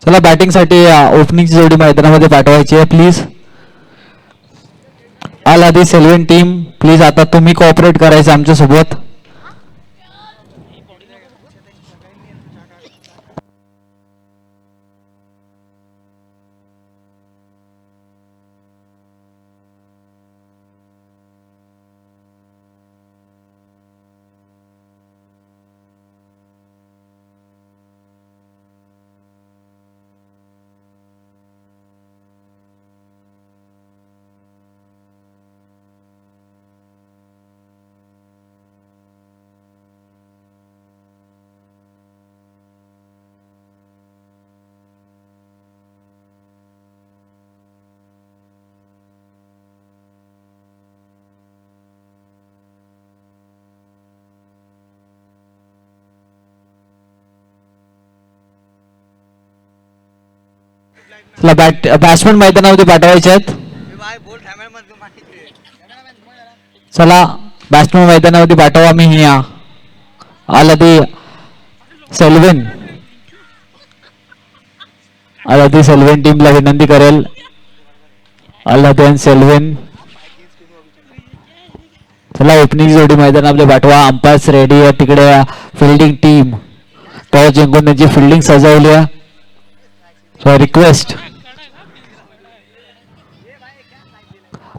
चला बॅटिंग साठी ओपनिंगची जोडी मैदानामध्ये पाठवायची आहे प्लीज. ऑल आधी सेल्वन टीम प्लीज आता तुम्ही कोऑपरेट करायचं आमच्या सोबत. बॅट्समन मैदानामध्ये पाठवायचे आहेत. चला बॅट्समन मैदानामध्ये पाठवा. मी आलादी सेल्वन टीमला विनंती करेल. आलादी सेल्वन चला ओपनिंग जोडी मैदानामध्ये पाठवा. अंपायर्स रेडी आहे तिकडे. फिल्डिंग टीम टॉस जिंकून त्यांची फिल्डिंग सजवली आहे. सो रिक्वेस्ट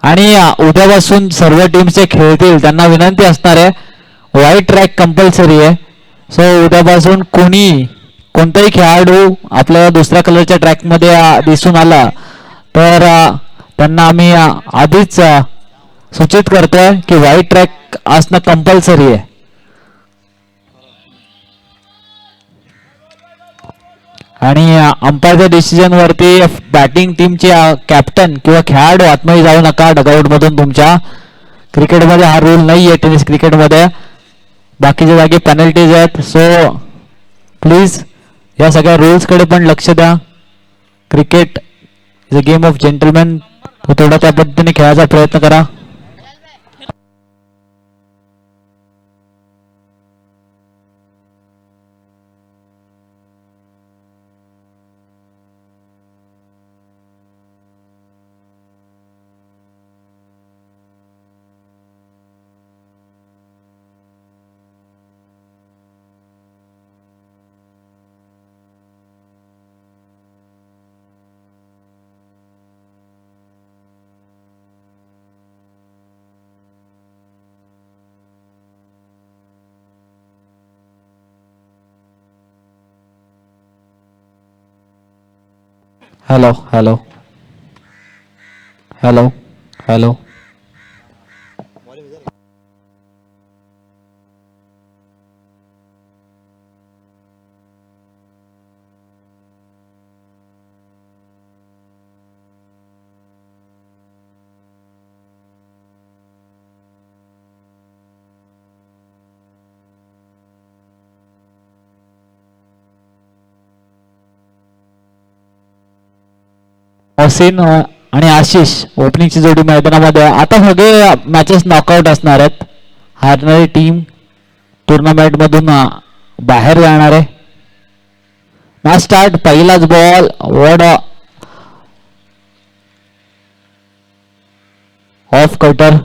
आणि उद्यापासून सर्व टीम्सचे खेळतील त्यांना विनंती असणार आहे. व्हाईट ट्रॅक कंपल्सरी आहे. सो उद्यापासून कोणताही खेळाडू आपल्याला दुसऱ्या कलरच्या ट्रॅक मध्ये दिसून आला तर त्यांना आम्ही आधीच सूचित करतोय की व्हाईट ट्रॅक असणं कंपल्सरी आहे. आणि अंपायरच्या डिसिजन वरती बॅटिंग टीमचे कॅप्टन किंवा खेळाडू आतमध्ये जाऊ नका डगआउट मधून. तुमच्या क्रिकेटमध्ये हा रूल नाही आहे. टेनिस क्रिकेटमध्ये बाकीच्या जागी पेनल्टीज आहेत. सो प्लीज या सगळ्या रूल्स कडे पण लक्ष द्या. Cricket is a game of gentleman. थोडा त्या पद्धतीने खेळायचा प्रयत्न करा. Hello hello hello hello Mohsin आणि आशिष ओपनिंगची जोडी मैदानामध्ये. आता सगळे मॅचेस नॉकआउट असणार आहेत. हारणारी टीम टुर्नामेंट मधून बाहेर जाणार आहे. Match start. पहिलाच बॉल. वॉड ऑफ कटर.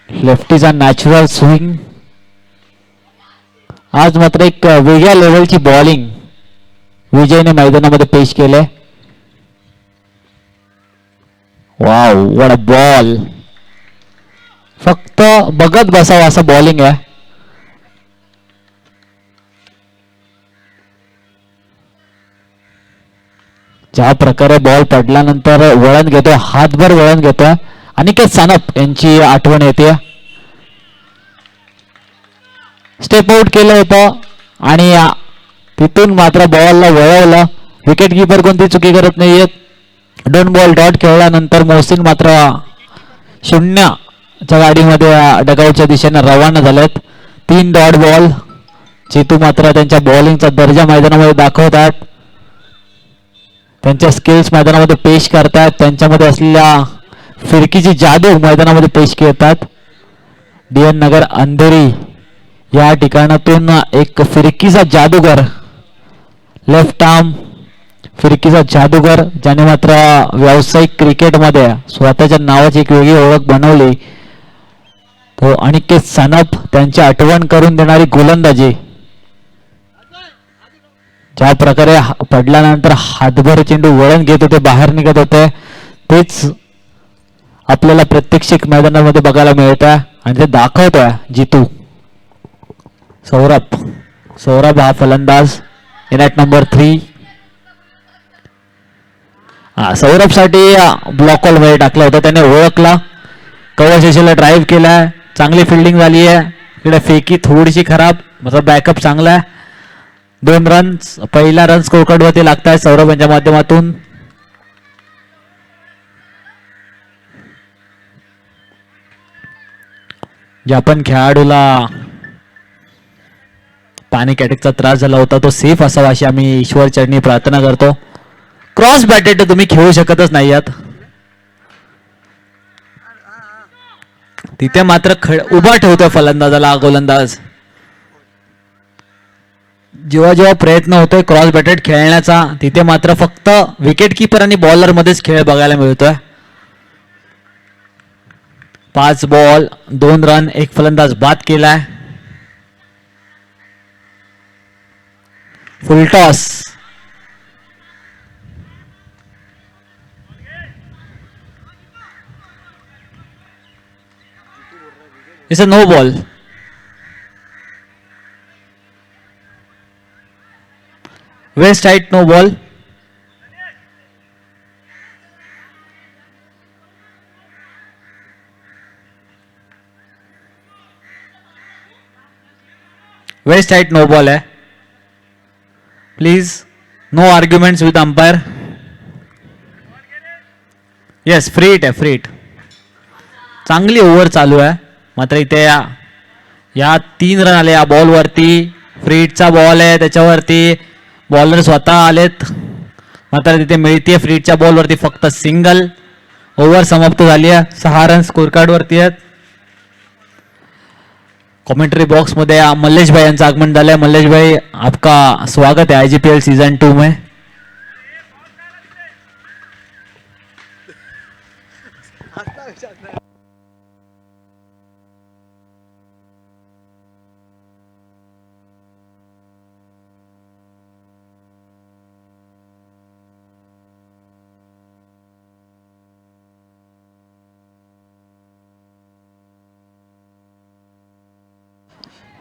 लेफ्टीचा नॅचरल स्विंग. आज मात्र एक वेगळ्या लेवलची बॉलिंग विजयने मैदानामध्ये पेश केले. Wow what a ball. फक्त बघत बसावं असं बॉलिंग आहे. ज्या प्रकारे बॉल पडल्यानंतर वळण घेतोय, हातभर वळण घेतोय. अनिकेत सानप यांची आठवण येते. स्टेप आउट केलं होतं आणि तिथून मात्र बॉलला वळवलं. विकेट किपर कोणती चुकी करत नाहीयेत. 2 बॉल डॉट खेळल्यानंतर मोहसिन मात्र 0च्या गाडीमध्ये डगआउटच्या दिशेने रवाना झालेत. 3 डॉट बॉल. चेतू मात्र त्यांच्या बॉलिंगचा दर्जा मैदानामध्ये दाखवतात. त्यांच्या स्किल्स मैदानामध्ये पेश करतात. त्यांच्यामध्ये असलेल्या फिरकीची जादू मैदानामध्ये पेश करतात. DN नगर अंधेरी या ठिकाणातून एक फिरकीचा जादूगर, लेफ्ट आर्म फिरकीचा जादूगर, ज्याने मात्र व्यावसायिक क्रिकेटमध्ये स्वतःच्या नावाची एक वेगळी ओळख बनवली, तो अनिकेत सानप, त्यांची आठवण करून देणारी गोलंदाजी. ज्या प्रकारे पडल्यानंतर हातभर चेंडू वळण घेत होते, बाहेर निघत होते, तेच आपल्याला प्रत्यक्षिक मैदानामध्ये बघायला मिळत आहे आणि ते दाखवतोय जितू. सौरभ हा फलंदाज इन ॲट नंबर 3. सौरभ साठी ब्लॉक बॉल मध्ये टाकला होता, त्याने ओळखला, कवशेशीला ड्राईव्ह केलाय, चांगली फिल्डिंग झाली आहे. इकडे फेकी थोडीशी खराब, मतलब बॅकअप चांगला आहे. 2 रन्स, पहिला रन स्कोर कार्ड वरती लागत आहे सौरभ यांच्या माध्यमातून. ज्या पण खेळाडूला पॅनिक अटॅकचा त्रास झाला होता तो सेफ असावा अशी आम्ही ईश्वर चरणी प्रार्थना करतो. क्रॉस बॅटेड तुम्ही खेळू शकतच नाही आहात, तिथे मात्र उभा ठेवतोय फलंदाजाला गोलंदाज. जेव्हा जेव्हा प्रयत्न होतोय क्रॉस बॅटेड खेळण्याचा, तिथे मात्र फक्त विकेट किपर आणि बॉलर मध्येच खेळ बघायला मिळतोय. 5 बॉल 2 रन, एक फलंदाज बाद केलाय. Full toss, it's a no ball. Waist height no ball. Waist height no ball है. Please no arguments with umpire. Yes, free hit आहे, फ्री हिट. चांगली ओव्हर चालू आहे, मात्र इथे या 3 रन आले या बॉलवरती. फ्री हिटचा बॉल आहे, त्याच्यावरती बॉलर स्वतः आलेत, मात्र तिथे मिळतीये फ्री हिटच्या बॉलवरती फक्त सिंगल. ओव्हर समाप्त झाली आहे, 6 रन स्कोर कार्ड वरती आहेत. कमेंट्री बॉक्स मध्ये मल्लेश भाई यांचं आगमन झालंय. मल्लेश भाई, आपका स्वागत है IGPL सीजन 2 में.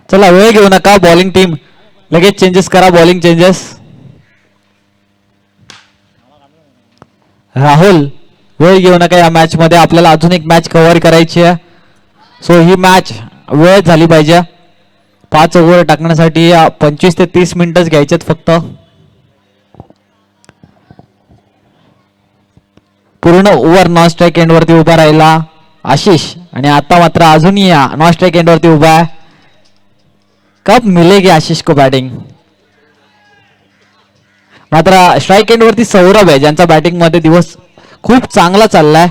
चला वेळ घेऊ नका, बॉलिंग टीम लगेच चेंजेस करा, बॉलिंग चेंजेस. राहुल, वेळ घेऊ नका या मॅच मध्ये, आपल्याला अजून एक मॅच कव्हर करायची आहे. सो ही मॅच वेळ झाली पाहिजे. 5 ओव्हर टाकण्यासाठी 25 ते 30 मिनिटच घ्यायचेत फक्त. पूर्ण ओव्हर नॉन स्ट्राईक एंड वरती उभा राहिला आशिष, आणि आता मात्र अजूनही नॉन स्ट्राईक एंड वरती उभा आहे. कब मिलेगी आशीष को बैटिंग. मात्र स्ट्राइक एंड वरती सौरभ आहे, ज्यांचा बॅटिंग मध्ये दिवस खूप चांगला चाललाय.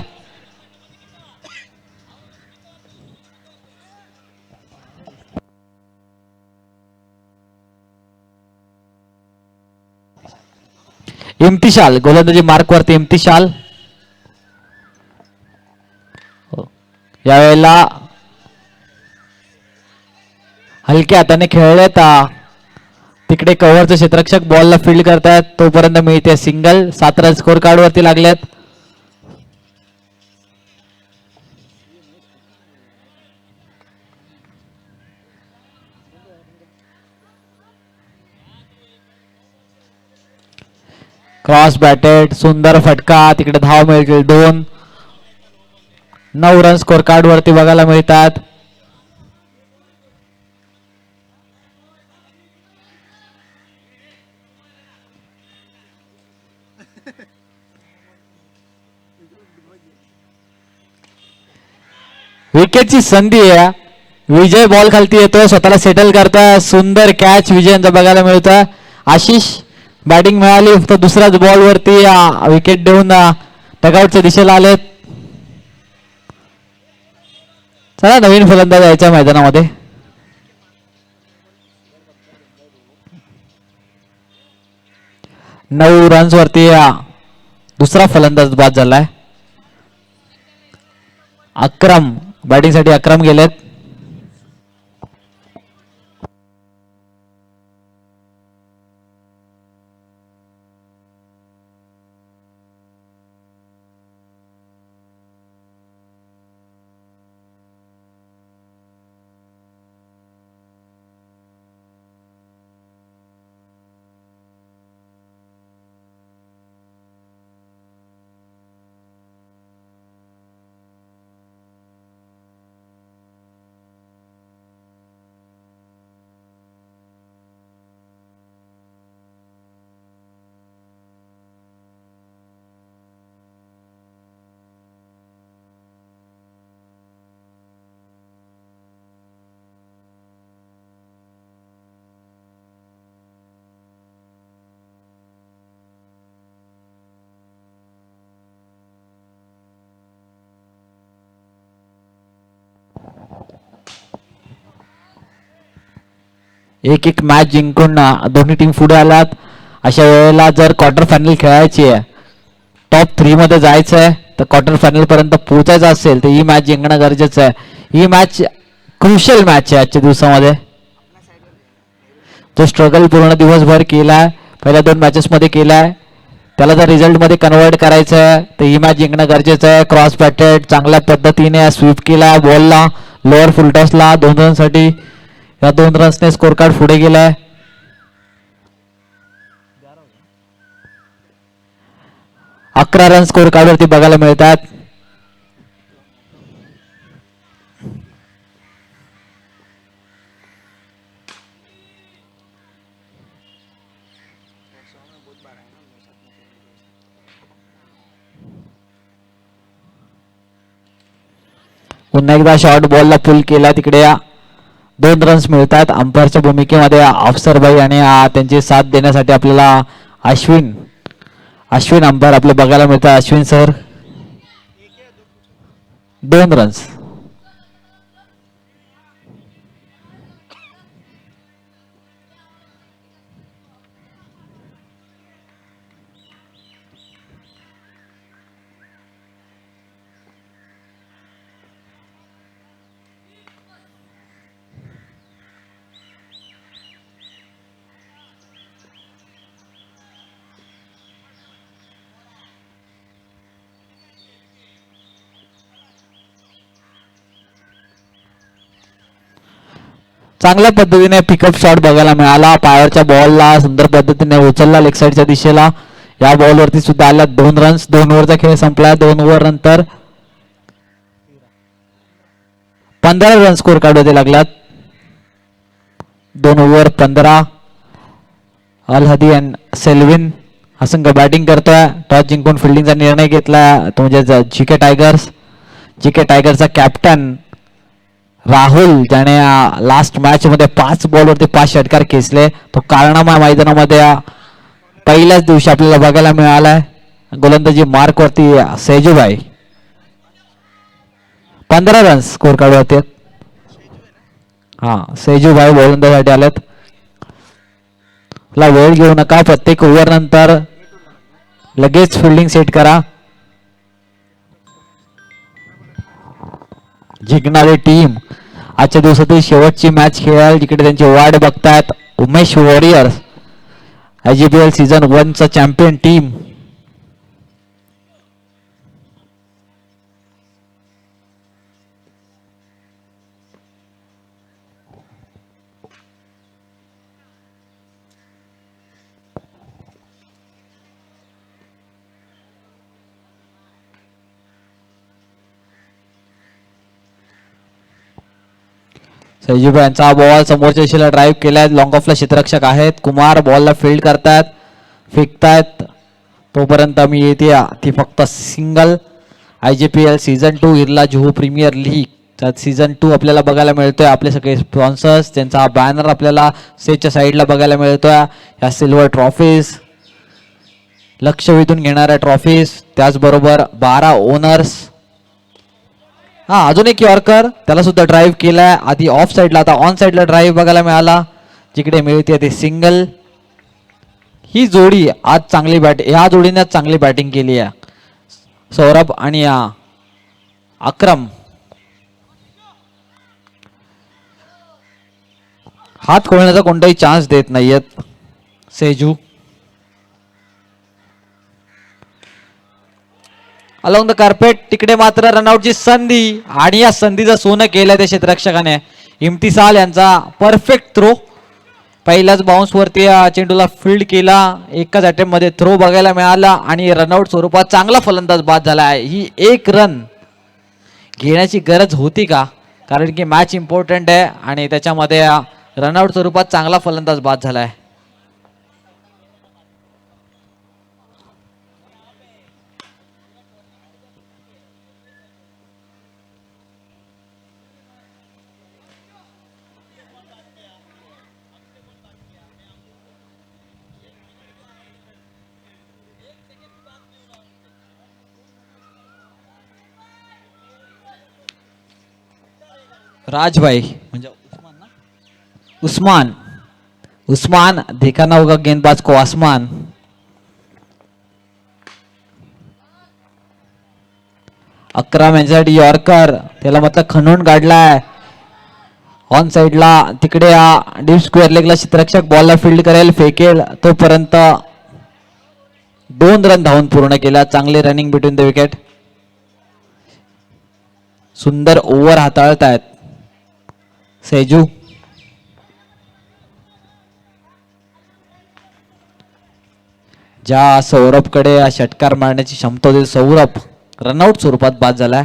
इम्तिशाल गोलंदाजी मार्क वरती. इम्तिशाल यावेळेला हलक्या हाताने खेळलेत. तिकडे कव्हरचे क्षेत्ररक्षक बॉलला फील्ड करतायत, तोपर्यंत मिळते सिंगल. 7 रन स्कोर कार्ड वरती लागलेत. क्रॉस बॅटेड, सुंदर फटका, तिकडे धाव मिळतील 2. 9 रन स्कोर कार्ड वरती बघायला मिळतात. विकेटची संधी आहे. विजय बॉल खालती येतोय, स्वतःला सेटल करतोय. सुंदर कॅच विजयांचा बघायला मिळतोय. आशिष बॅटिंग मिळाली, फक्त दुसऱ्याच बॉल वरती विकेट देऊन डगआउटच्या दिशेला आलेत. चला नवीन फलंदाज यायच्या मैदानामध्ये. नऊ रन्स वरती दुसरा फलंदाज बाद झालाय. अक्रम बॅटिंग साठी अक्रम गेलेत. एक एक मॅच जिंकून दोन्ही टीम पुढे आलात. अशा वेळेला जर क्वार्टर फायनल खेळायची आहे, टॉप 3 मध्ये जायचं आहे, तर क्वार्टर फायनल पर्यंत पोहोचायचं असेल तर ही मॅच जिंकणं गरजेचं आहे. ही मॅच क्रुशियल मॅच आहे आजच्या दिवसामध्ये. जो स्ट्रगल पूर्ण दिवसभर केलाय, पहिल्या 2 मॅचेस मध्ये केलाय, त्याला जर रिझल्ट मध्ये कन्वर्ट करायचं आहे तर ही मॅच जिंकणं गरजेचं आहे. क्रॉस बॅटेड चांगल्या पद्धतीने स्वीप केला बॉलला, लोअर फुलटॉसला 2 रनसाठी. या 2 रन्सने स्कोर कार्ड पुढे गेलाय. 11 रन स्कोर कार्ड वरती बघायला मिळतात. पुन्हा एकदा शॉर्ट बॉलला पुल केला तिकडे. 2 रन्स मिळतात. अंपायरच्या भूमिकेमध्ये अफसरभाई आणि त्यांची साथ देण्यासाठी आपल्याला अश्विन अंपायर आपले बघायला मिळतात. Ashwin sir 2 runs. चांगल्या पद्धतीने पिकअप शॉट बघायला मिळाला. पायावरच्या बॉलला सुंदर पद्धतीने उचलला लेग साईडच्या दिशेला. या बॉलवरती सुद्धा आल्या 2 रन्स. 2 ओव्हरचा खेळ संपला. 2 ओव्हर नंतर 15 रन स्कोर कार्ड होते लागलात. 2 ओव्हर 15. अल हदी अँड सेल्विन हा संघ बॅटिंग करतोय. टॉस जिंकून फिल्डिंगचा निर्णय घेतला तो म्हणजे जीके टायगर्सचा कॅप्टन राहुल, ज्याने लास्ट मॅच मध्ये 5 बॉलवरती 5 षटकार खेचले. तो कारनामा मैदानामध्ये पहिल्याच दिवशी आपल्याला बघायला मिळालाय. गोलंदाजी मार्क वरती सेजूभाई 15 रन्स स्कोर कार्ड होते. सेजूभाई गोलंदाजीसाठी आलेत. वेळ घेऊ नका. प्रत्येक ओव्हर नंतर लगेच फिल्डिंग सेट करा. जिंकणारी टीम आजच्या दिवसातील शेवटची मॅच खेळेल, जिकडे त्यांची वाट बघतायत उमेश वॉरियर्स, IGPL सीझन 1 चा चॅम्पियन टीम. सैजूभाईंचा बॉल समोरच्या दिशेला ड्राईव्ह केलाय. लॉंग ऑफला क्षेत्ररक्षक आहेत. कुमार बॉलला फील्ड करतायत, फेकतायत. तोपर्यंत मी येते ती फक्त single. IGPL season 2 Irla Juhu premier league season 2 आपल्याला बघायला मिळतोय. आपले सगळे स्पॉन्सर्स, त्यांचा बॅनर आपल्याला स्टेजच्या साईडला बघायला मिळतोय. या सिल्वर ट्रॉफीज, लक्ष वेधून घेणाऱ्या ट्रॉफीज, त्याचबरोबर 12 ओनर्स. हा अजून एक यॉर्कर, त्याला सुद्धा ड्राईव्ह केलाय. आधी ऑफ साईडला, आता ऑन साईडला ड्राईव्ह बघायला मिळाला, जिकडे मिळते ते सिंगल. ही जोडी आज चांगली या जोडीने चांगली बॅटिंग केली आहे. सौरभ आणि अक्रम हात खोलण्याचा कोणताही चान्स देत नाहीयेत. सेजू अलॉंग द कार्पेट, तिकडे मात्र रनआउटची संधी आणि या संधीचं सोनं केलं त्या क्षेत्ररक्षकाने. इम्तिसाल यांचा परफेक्ट थ्रो, पहिल्याच बाउन्स वरती चेंडूला फील्ड केला. एकाच अटेम्प्ट मध्ये थ्रो बघायला मिळाला आणि रनआउट स्वरूपात चांगला फलंदाज बाद झाला आहे. ही एक रन घेण्याची गरज होती का, कारण की मॅच इम्पॉर्टंट आहे आणि त्याच्यामध्ये रनआउट स्वरूपात चांगला फलंदाज बाद झाला आहे. राजभाई म्हणजे उस्मान उस्मान देखा ना होगा गेंदबाज को आसमान. अकराम यांच्यासाठी यॉर्कर, त्याला मात्र खणून काढलाय. ऑन साइडला तिकडे डीप स्क्वेअर लेगला क्षेत्ररक्षक बॉलला फील्ड करेल, फेकेल तोपर्यंत 2 रन धावून पूर्ण केल्या. चांगले रनिंग बिटवीन द विकेट, सुंदर ओव्हर हाताळत आहेत सेजू. ज्या सौरभकडे षटकार मारण्याची क्षमता होती, सौरभ रनआउट स्वरूपात बाद झालाय.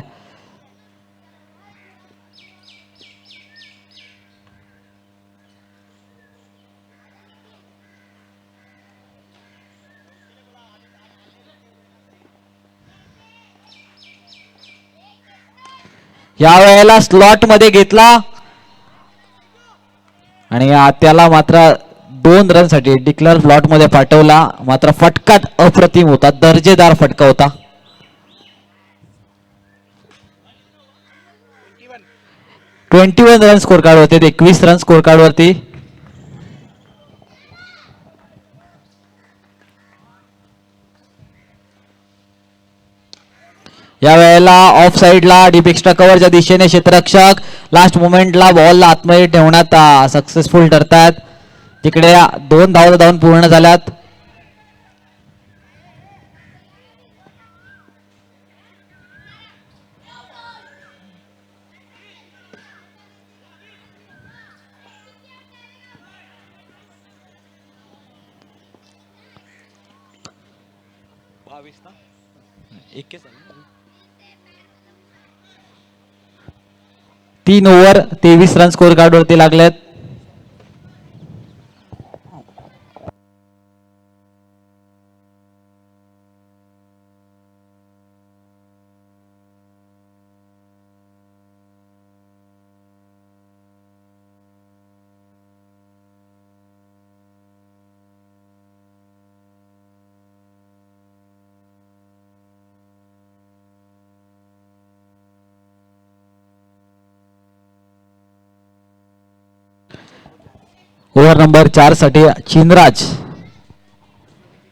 या वेळेला स्लॉट मध्ये घेतला आणि त्याला मात्र 2 रन साठी डिक्लेअर स्लॉट मध्ये पाठवला. मात्र फटका अप्रतिम होता, दर्जेदार फटका होता. 21 रन स्कोर कार्ड होते, 21 रन स्कोर कार्ड वरती. या वेळेला ऑफ साइडला डीप एक्स्ट्रा कव्हरच्या दिशेने क्षेत्ररक्षक लास्ट मोमेंटला बॉलला आतमध्ये ठेवण्यात सक्सेसफुल ठरतात. तिकडे 2 धावून पूर्ण झाल्यात. तीन ओव्हर 23 रन स्कोर कार्ड वरती लागलेत. ओव्हर नंबर 4 साठी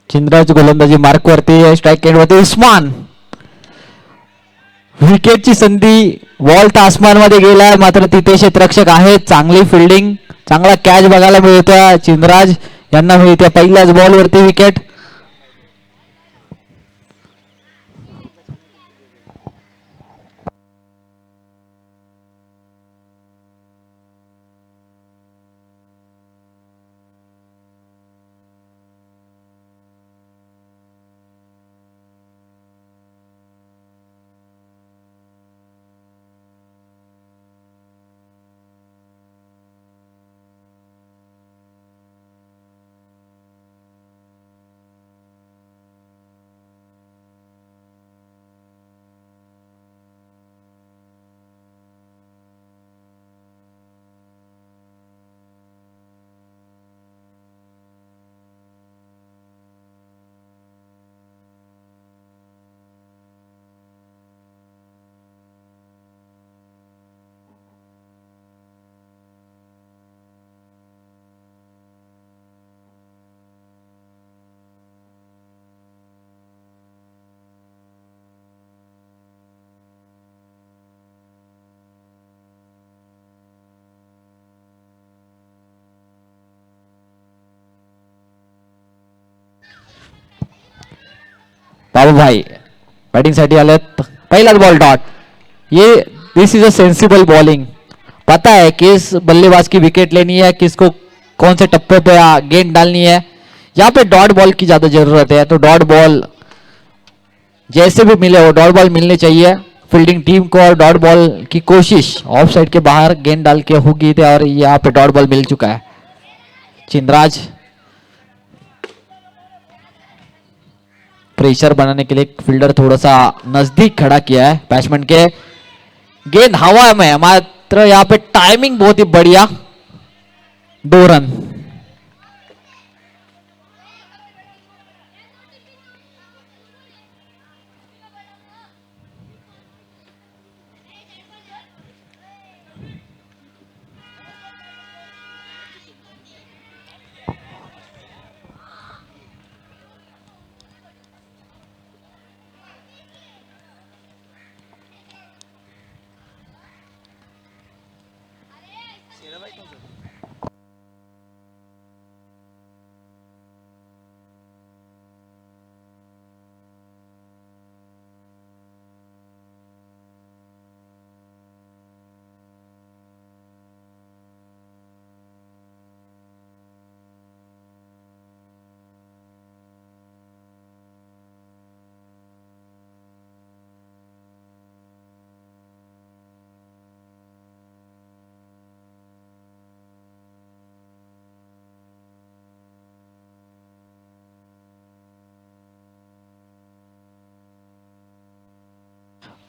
चिनराज गोलंदाजी मार्क वरती, स्ट्राईक एंड वरती उस्मान. विकेटची संधी, बॉल तर आसमान मध्ये गेलाय, मात्र तिथे क्षेत्ररक्षक आहे. चांगली फिल्डिंग, चांगला कॅच बघायला मिळतोय. चिनराज यांना मिळते पहिल्याच बॉल वरती विकेट. बाबूभाई बैटिंग साठी आलेत. पहिलाच बॉल डॉट. ये दिस इज अ सेंसिबल बॉलिंग. पता है किस बल्लेबाज की विकेट लेनी है, किसको कौन से टप्पे पे गेंद डालनी है. यहाँ पे डॉट बॉल की ज्यादा जरूरत है, तो डॉट बॉल जैसे भी मिले वो डॉट बॉल मिलनी चाहिए फील्डिंग टीम को. और डॉट बॉल की कोशिश ऑफ साइड के बाहर गेंद डाल के होगी थी और यहाँ पे डॉट बॉल मिल चुका है. चिंद्राज प्रेशर बनाने के लिए फील्डर थोड़ा सा नजदीक खड़ा किया है बैट्समैन के. गेंद हवा में, मात्र यहाँ पे टाइमिंग बहुत ही बढ़िया. 2 रन.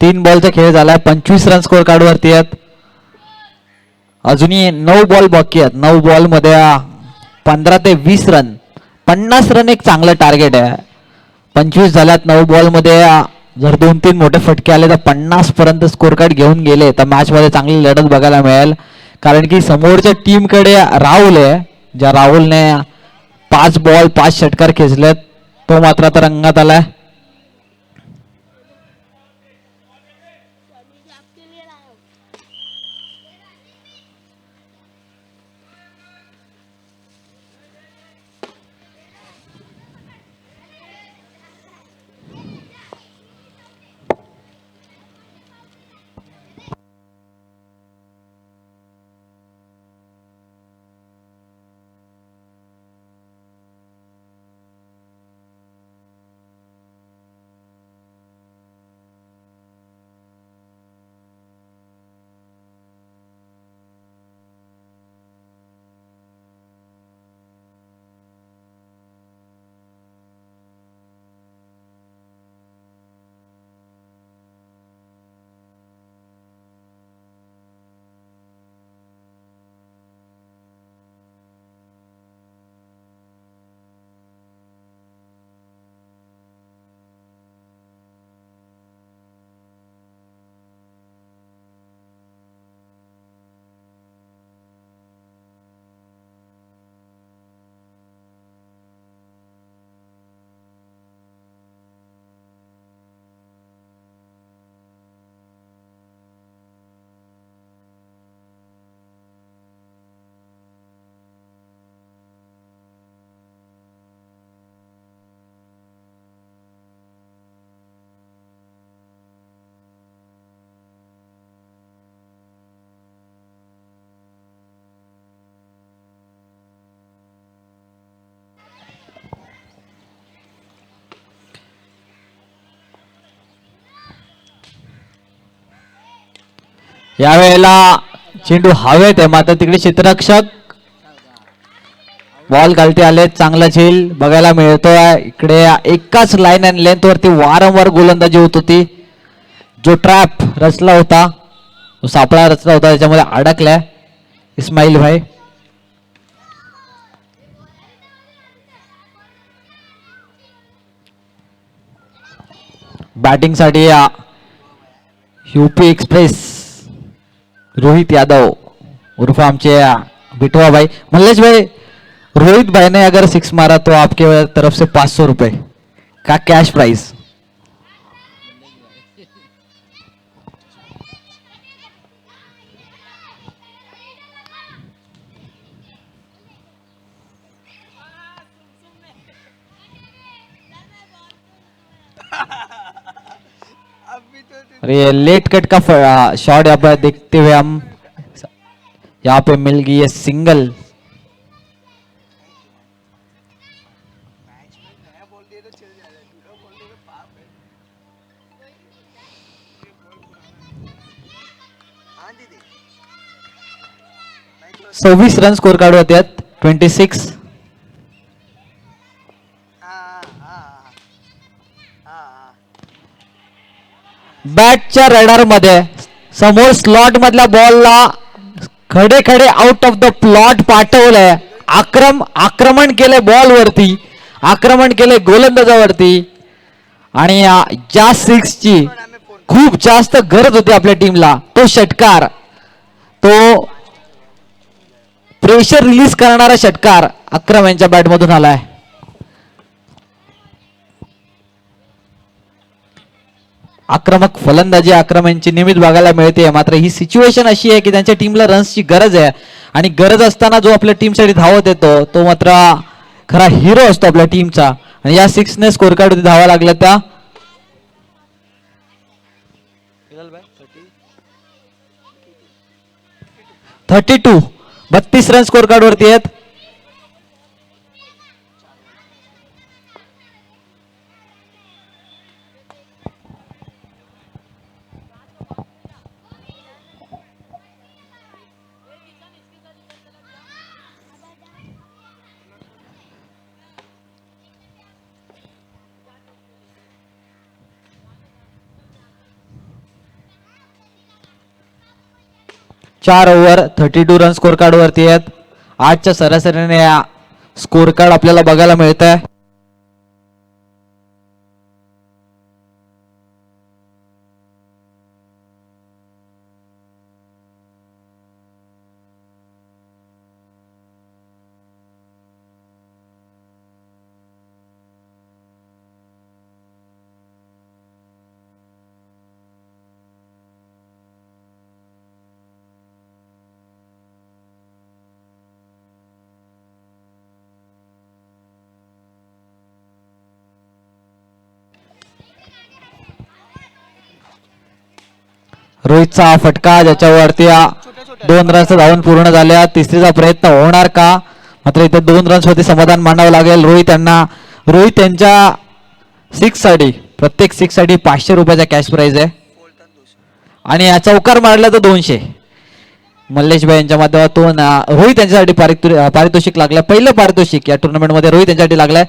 तीन बॉलचा खेळ झालाय. 25 रन स्कोर कार्ड वरती आहेत. अजूनही 9 बॉल बाकी आहेत. 9 बॉल मध्ये 15 ते 20 रन. 50 रन एक चांगलं टार्गेट आहे. 25 झाल्यात 9 बॉल मध्ये. जर 2-3 मोठे फटके आले तर 50 पर्यंत स्कोर कार्ड घेऊन गेले तर मॅच मध्ये चांगली लढत बघायला मिळेल. कारण की समोरच्या टीम कडे राहुल आहे, ज्या राहुलने 5 बॉल 5 षटकार खेचलेत. तो मात्र आता रंगात आलाय. यावेळेला चेंडू हवेत आहे, मात्र तिकडे क्षेत्ररक्षक बॉल घालते आले. चांगला झेल बघायला मिळतोय. इकडे एकाच लाईन अँड लेंथ वरती वारंवार गोलंदाजी होत होती. जो ट्रॅप रचला होता, जो सापळा रचला होता, त्याच्यामध्ये अडकलाय इस्माईल भाई. बॅटिंग साठी यूपी एक्सप्रेस रोहित यादव उर्फ आमचे बिटवा भाई. मल्लेश भाई, रोहित भाई ने अगर 6 मारा तो आपके तरफ से 500 रुपए का कैश प्राइस. और ये लेट कट का शॉट यहाँ पर देखते हुए हम यहाँ पे मिल गई है सिंगल। सव्वीस रन स्कोर कार्ड होते आहेत 26। बॅटच्या रडार मध्ये समोर स्लॉट मधल्या बॉलला खडे खडे आउट ऑफ द प्लॉट पाठवलंय। आक्रमण केलंय बॉल वरती, आक्रमण केलंय गोलंदाजावरती आणि या सिक्सची खूप जास्त गरज होती आपल्या टीमला। तो षटकार, तो प्रेशर रिलीज करणारा षटकार अक्रम यांच्या बॅट मधून आलाय। आक्रमक फलंदाजी अक्रम यांची नियमित बघायला मिळते, मात्र ही सिच्युएशन अशी आहे की त्यांच्या टीमला रन्सची गरज आहे आणि गरज असताना जो आपल्या टीमसाठी धावत येतो तो मात्र खरा हिरो असतो आपल्या टीमचा। आणि या सिक्सने स्कोर कार्ड वरती धावा लागल्या त्या 32 32 रन स्कोर कार्ड वरती आहेत। चार ओव्हर 32 रन स्कोर कार्ड वरती आहेत। आजच्या सरासरीने स्कोर कार्ड आपल्याला बघायला मिळत आहे। रोहितचा फटका ज्याच्यावरती 2 रनचं धावून पूर्ण झाल्या। तिसरीचा प्रयत्न होणार का? मात्र इथे 2 रन्स वरती समाधान मानावं लागेल रोहित यांना। रोहित यांच्या सिक्स साठी, प्रत्येक सिक्स साठी 500 रुपयाचा कॅश प्राइज आहे आणि चौकार मारला तर 200। मल्लेश भाई यांच्या माध्यमातून रोहित यांच्यासाठी पारितोषिक लागलं, पहिलं पारितोषिक या टुर्नामेंट मध्ये रोहित यांच्यासाठी लागलंय।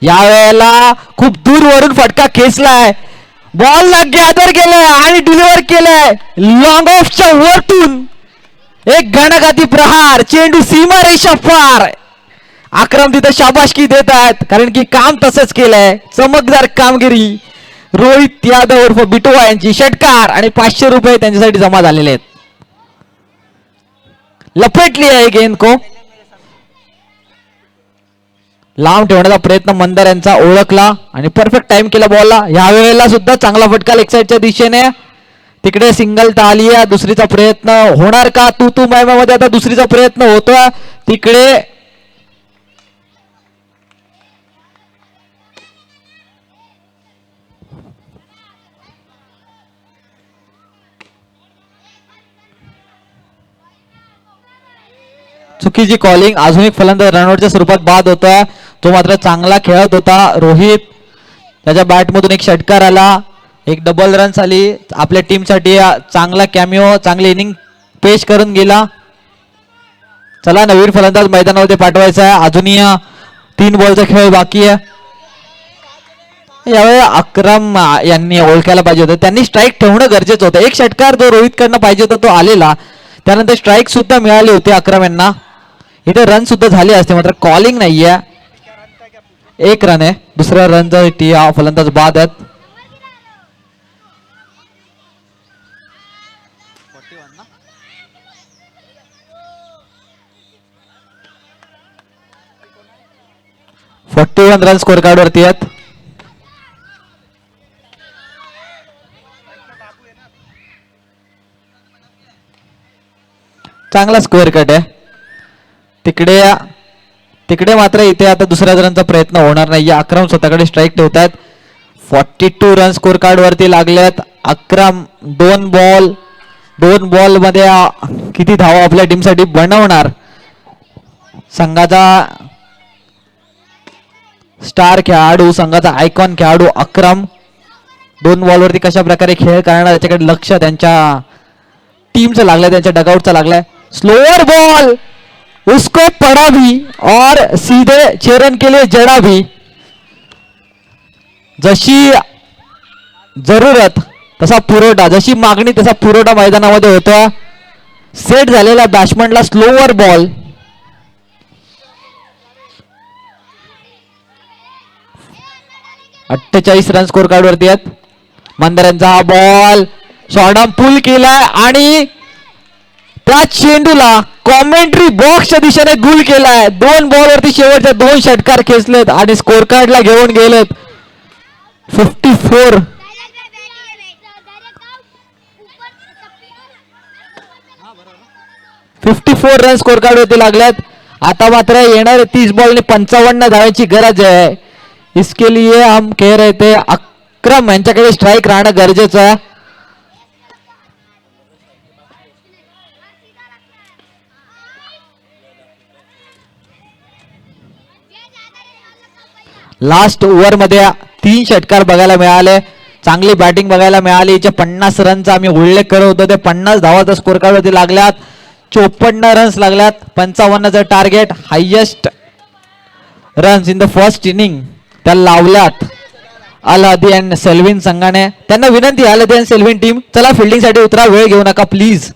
या वेळेला खूप दूरवरून फटका खेचलाय, बॉलला गॅदर केलंय आणि डिलिव्हर केलंय लॉंग ऑफच्या वरतून। एक घणाघाती प्रहार, चेंडू सीमारेषा पार। आक्रम तिथे शाबासकी देत आहेत कारण की काम तसंच केलंय, चमकदार कामगिरी रोहित यादव उर्फ बिटोवा यांची। षटकार आणि 500 रुपये त्यांच्यासाठी जमा झालेले आहेत। लपेटली आहे गेंद को, लांब ठेवण्याचा प्रयत्न मंदार यांचा ओळखला आणि परफेक्ट टाइम केला बॉलला। या वेळेला सुद्धा चांगला फटका लेग साइडच्या दिशेने, तिकडे सिंगल टाळी आहे। दुसरीचा प्रयत्न होणार का? तू मध्ये आता दुसरीचा प्रयत्न होतोय तिकडे। चुकीची कॉलिंग, अजून एक फलंदाज रनआउटच्या स्वरूपात बाद होता। तो मात्र चांगला खेळत होता रोहित, त्याच्या बॅट मधून एक षटकार आला, एक डबल रन्स आली आपल्या टीम साठी। चांगला कॅमिओ, चांगली इनिंग पेश करून गेला। चला नवीन फलंदाज मैदानावरती पाठवायचा आहे, अजूनही 3 बॉलचा खेळ बाकी आहे। यावेळी अक्रम यांनी ओळखायला पाहिजे होतं, त्यांनी स्ट्राईक ठेवणं गरजेचं होतं। एक षटकार जो रोहित कडनं पाहिजे होता तो आलेला, त्यानंतर स्ट्राईक सुद्धा मिळाली होती अक्रम यांना। इथे रन सुद्धा झाले असते, मात्र कॉलिंग नाहीये। 1 रन आहे, दुसऱ्या रनसाठी हा फलंदाज बाद आहेत। .41 रन स्कोर कार्ड वरती आहेत। चांगला स्क्वेअर कट आहे तिकडे मात्र इथे आता दुसऱ्या रनचा प्रयत्न होणार नाही। अक्रम स्वतःकडे स्ट्राईक ठेवतात। 42 रन स्कोर कार्ड वरती लागलेत अक्रम 2 बॉल मध्ये किती धावा आपल्या टीमसाठी बनवणार. संघाचा स्टार खेळाडू, संघाचा आयकॉन खेळाडू अक्रम 2 बॉलवरती कशा प्रकारे खेळ करणार याच्याकडे लक्ष त्यांच्या टीमचं लागलंय, त्यांच्या डगआउटचं लागलंय. स्लोअर बॉल, उसको पड़ा भी और सीधे चेरन के लिए जड़ा भी. जशी जरूरत तसा पुरवठा, जशी मागणी तसा पुरवठा मैदानामध्ये होतो. सेट झालेल्या बॅट्समनला स्लोअर बॉल. अठ्ठेचाळीस रन स्कोर कार्ड वरती आहेत. मंदारांचा हा बॉल शॉर्टआर्म पुल केलाय आणि त्या चेंडूला कॉमेंट्री बॉक्सच्या दिशेने गुल केलाय. 2 बॉलवरती शेवटच्या 2 षटकार खेचलेत आणि स्कोर कार्डला घेऊन गेलेत 54. रन स्कोर कार्ड वरती लागल्यात. आता मात्र येणारे 30 बॉलने 55 धावांची गरज आहे. इसके लिए हम कह रहे थे अक्रम यांच्याकडे स्ट्राइक राहणं गरजेचं आहे. लास्ट ओव्हर मध्ये 3 षटकार बघायला मिळाले. चांगली बॅटिंग बघायला मिळाली. 50 रनचा आम्ही उल्लेख करत होतो, ते 50 धावाचा स्कोर कार्ड वरती लागल्यात. 54 रन्स लागल्यात. 55चं target. Highest runs in the first inning त्या लावल्यात अल हदी अँड सेल्विन संघाने. त्यांना विनंती अल हदी अँड सेल्विन टीम, चला फिल्डिंग साठी उतरा, वेळ घेऊ नका प्लीज.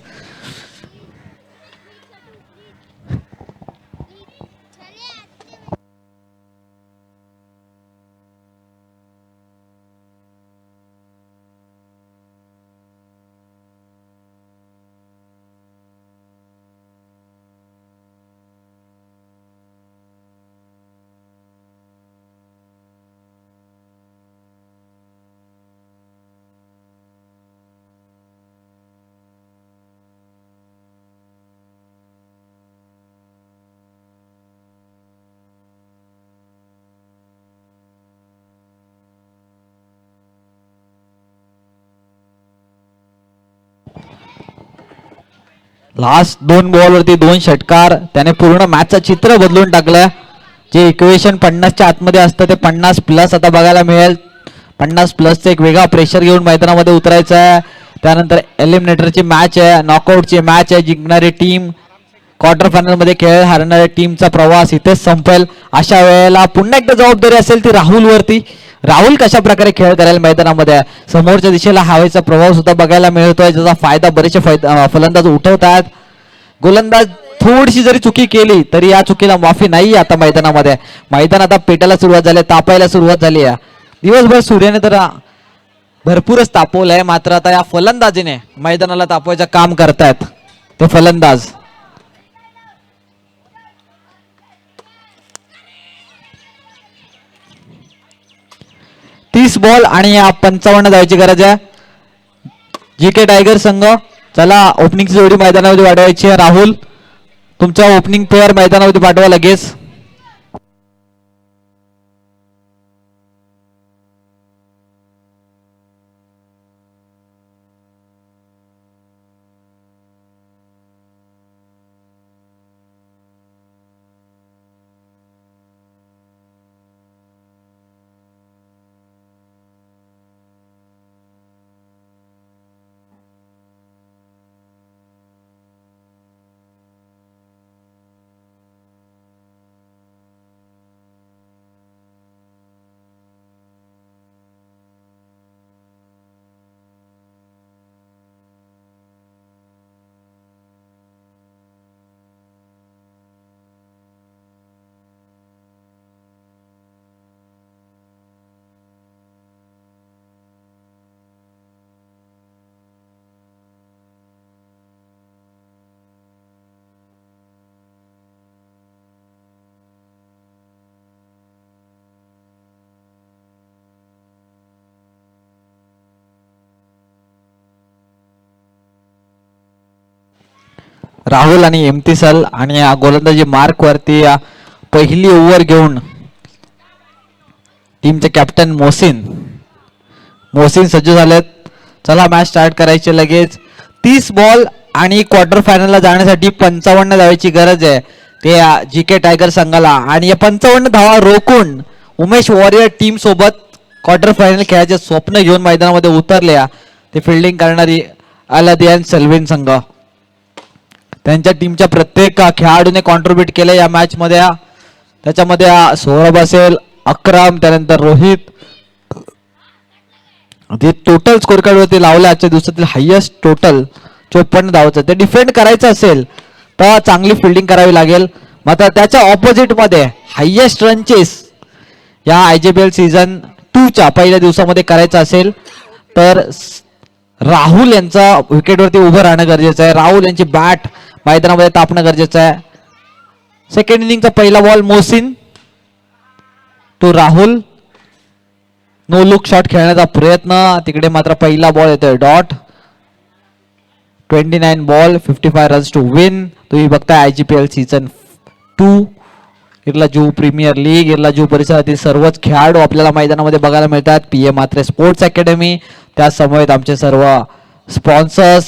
लास्ट 2 बॉलवरती 2 षटकार, त्याने पूर्ण मॅचचं चित्र बदलून टाकलं. जे इक्वेशन 50च्या आतमध्ये असतं ते 50+ आता बघायला मिळेल. 50+चं एक वेगळा प्रेशर घेऊन मैदानामध्ये उतरायचं आहे. त्यानंतर एलिमिनेटरची मॅच आहे, नॉकआउटची मॅच आहे. जिंकणारी टीम क्वार्टर फायनल मध्ये खेळ, हारणाऱ्या टीमचा प्रवास इथेच संपेल. अशा वेळेला पुन्हा एकदा जबाबदारी असेल ती राहुल वरती. राहुल कशा प्रकारे खेळ करेल मैदानामध्ये. समोरच्या दिशेला हवेचा प्रभाव सुद्धा बघायला मिळतोय, ज्याचा फायदा बरेचसे फलंदाज उठवतात. गोलंदाज थोडीशी जरी चुकी केली तरी या चुकीला माफी नाही. आता मैदानामध्ये मैदान आता पेटायला सुरुवात झाली, तापायला सुरुवात झाली आहे. दिवसभर सूर्याने तर भरपूरच तापवलंय, मात्र आता या फलंदाजीने मैदानाला तापवायचं काम करतायत ते फलंदाज. तीस बॉल आणि 55 धावांची गरज आहे. जीके टायगर संघ, चला ओपनिंगची जोडी मैदानामध्ये वाढवायची आहे. राहुल, तुमचा ओपनिंग प्लेअर मैदानामध्ये पाठवा लगेच. राहुल आणि इम्तिसाल आणि गोलंदाजी मार्क वरती पहिली ओव्हर घेऊन टीमचे कॅप्टन मोहसिन सज्ज झालेत. चला मॅच स्टार्ट करायची लगेच. 30 बॉल आणि क्वार्टर फायनलला जाण्यासाठी 55 धावांची गरज आहे ते जीके टायगर संघाला. आणि या 55 धावा रोखून उमेश वॉरियर टीम सोबत क्वार्टर फायनल खेळाचे स्वप्न घेऊन मैदानामध्ये उतरल्या ते फिल्डिंग करणारी अलादियान सेल्विन संघ. त्यांच्या टीमच्या प्रत्येक खेळाडूने कॉन्ट्रीब्यूट केलं या मॅच मध्ये. त्याच्यामध्ये सौरभ असेल, अक्रम, त्यानंतर रोहित. ते टोटल स्कोर कार्ड वरती लावलं आजच्या दिवसातील हायएस्ट टोटल 54 धावाचं. ते डिफेंड करायचं असेल तर चांगली फिल्डिंग करावी लागेल. मात्र त्याच्या ऑपोजिट मध्ये हायएस्ट रन चेस या IJPL सीझन 2च्या पहिल्या दिवसामध्ये करायचं असेल तर राहुल यांचा विकेटवरती उभं राहणं गरजेचं आहे. राहुल यांची बॅट मैदानामध्ये तापणं गरजेचं आहे. सेकंड इनिंगचा पहिला बॉल मोहसिन तो राहुल. नो लुक शॉट खेळण्याचा प्रयत्न, तिकडे मात्र पहिला बॉल येतोय dot. 29 ball 55 runs to win. तुम्ही बघताय IJPL सीझन 2 इर्लाजू प्रीमियर लीग. इर्लाजू परिसरातील सर्वच खेळाडू आपल्याला मैदानामध्ये बघायला मिळतात. PM म्हात्रे स्पोर्ट्स अकॅडमी, त्या समवेत आमचे सर्व स्पॉन्सर्स,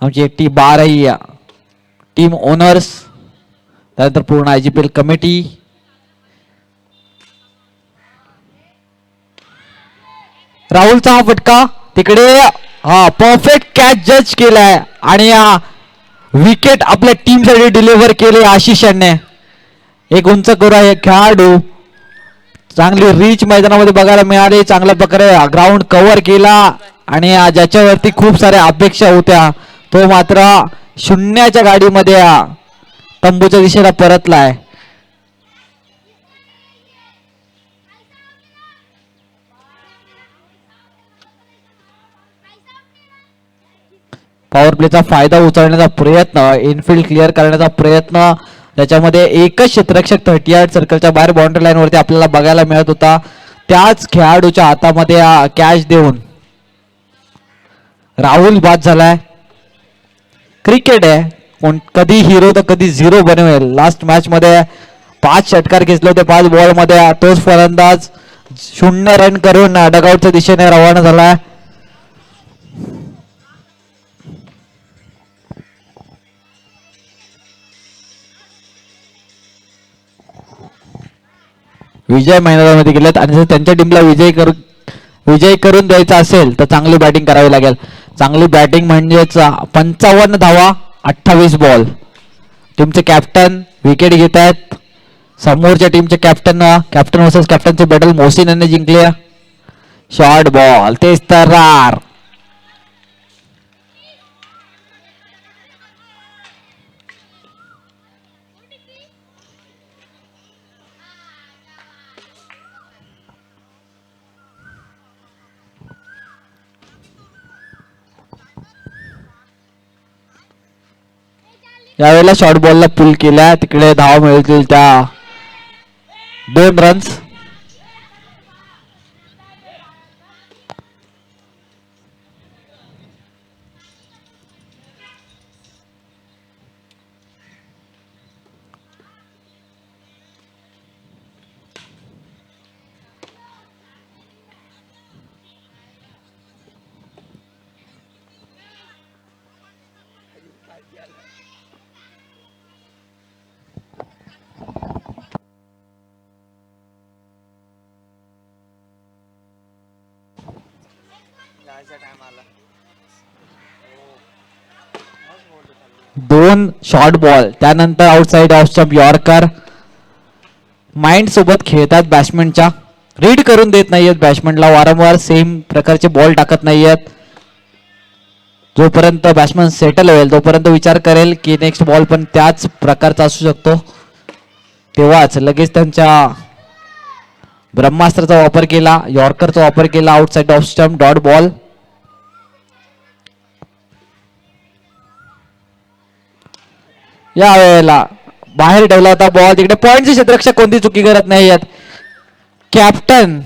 आमची एकटी 12 टीम ओनर्स, त्यानंतर पूर्ण IJPL कमिटी. राहुलचा हा फटका तिकडे परफेक्ट कॅच जज केलाय आणि विकेट आपल्या टीमसाठी डिलिव्हर केले आशिष यांनी. एक उंच करू आहे खेळाडू, चांगली रीच मैदानामध्ये बघायला मिळाली. चांगल्या प्रकारे ग्राउंड कव्हर केला आणि ज्याच्यावरती खूप साऱ्या अपेक्षा होत्या तो मात्र शून्याच्या गाडीमध्ये तंबूच्या दिशेला परतलाय. पॉवर प्लेचा फायदा उचलण्याचा प्रयत्न, इनफिल्ड क्लिअर करण्याचा प्रयत्न, त्याच्यामध्ये एकच क्षेत्ररक्षक 38 सर्कलच्या बाहेर बाउंड्री लाईन वरती आपल्याला बघायला मिळत होता. त्याच खेळाडूच्या हातामध्ये कॅच देऊन राहुल बाद झालाय. क्रिकेट आहे, कोण कधी हिरो तर कधी झिरो बनवेल. लास्ट मॅच मध्ये 5 षटकार घेतले होते 5 बॉल मध्ये. तोच फलंदाज 0 रन करून डगआउटच्या दिशेने रवाना झालाय. विजय मैदानामध्ये गेलेत आणि जर त्यांच्या टीमला विजय करून द्यायचा असेल तर चांगली बॅटिंग करावी लागेल. चांगली बॅटिंग म्हणजेच 55 धावा 28 बॉल. टीमचे कॅप्टन विकेट घेत आहेत. समोरच्या टीमचे कॅप्टन वर्सेस कॅप्टनचे बॅटल मोहसिन यांनी जिंकले. शॉर्ट बॉल तेच तर रार. यावेळेला शॉर्ट बॉलला पुल केल्या, तिकडे धावा मिळतील त्या 2 रन्स. दोन शॉर्ट बॉल, त्यानंतर outside off stump yorker. Mind सोबत खेळतात बॅट्समॅनच्या, रीड करून देत नाहीयेत बॅट्समॅनला, वारंवार सेम प्रकारचे बॉल टाकत नाहीयेत. जोपर्यंत बॅट्समॅन सेटल होईल तोपर्यंत विचार करेल की नेक्स्ट बॉल पण त्याच प्रकारचा असू शकतो, तेव्हाच लगेच त्यांच्या ब्रह्मास्त्राचा वापर केला, यॉर्करचा वापर केला. Outside off stump dot ball. या वेळेला बाहेर ठेवला होता बॉल, तिकडे पॉइंटचे क्षेत्ररक्षक कोणती चुकी करत नाही आहेत. कॅप्टन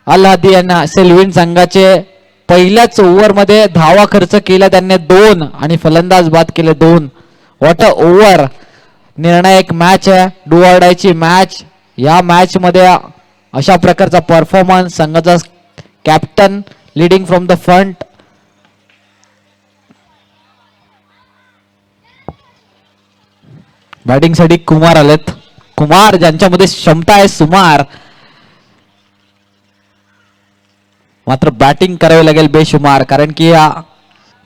अल्हादी यांना सेल्विन संघाचे पहिल्याच ओव्हर मध्ये धावा खर्च केला त्यांनी 2 आणि फलंदाज बाद केले 2. What a over. निर्णायक मॅच आहे, डू ऑर डायची मॅच. या मॅच मध्ये अशा प्रकारचा परफॉर्मन्स संघाचा captain leading from the front. बॅटिंगसाठी कुमार आलेत. कुमार ज्यांच्यामध्ये क्षमता आहे सुमार, मात्र बॅटिंग करावी लागेल बेशुमार, कारण की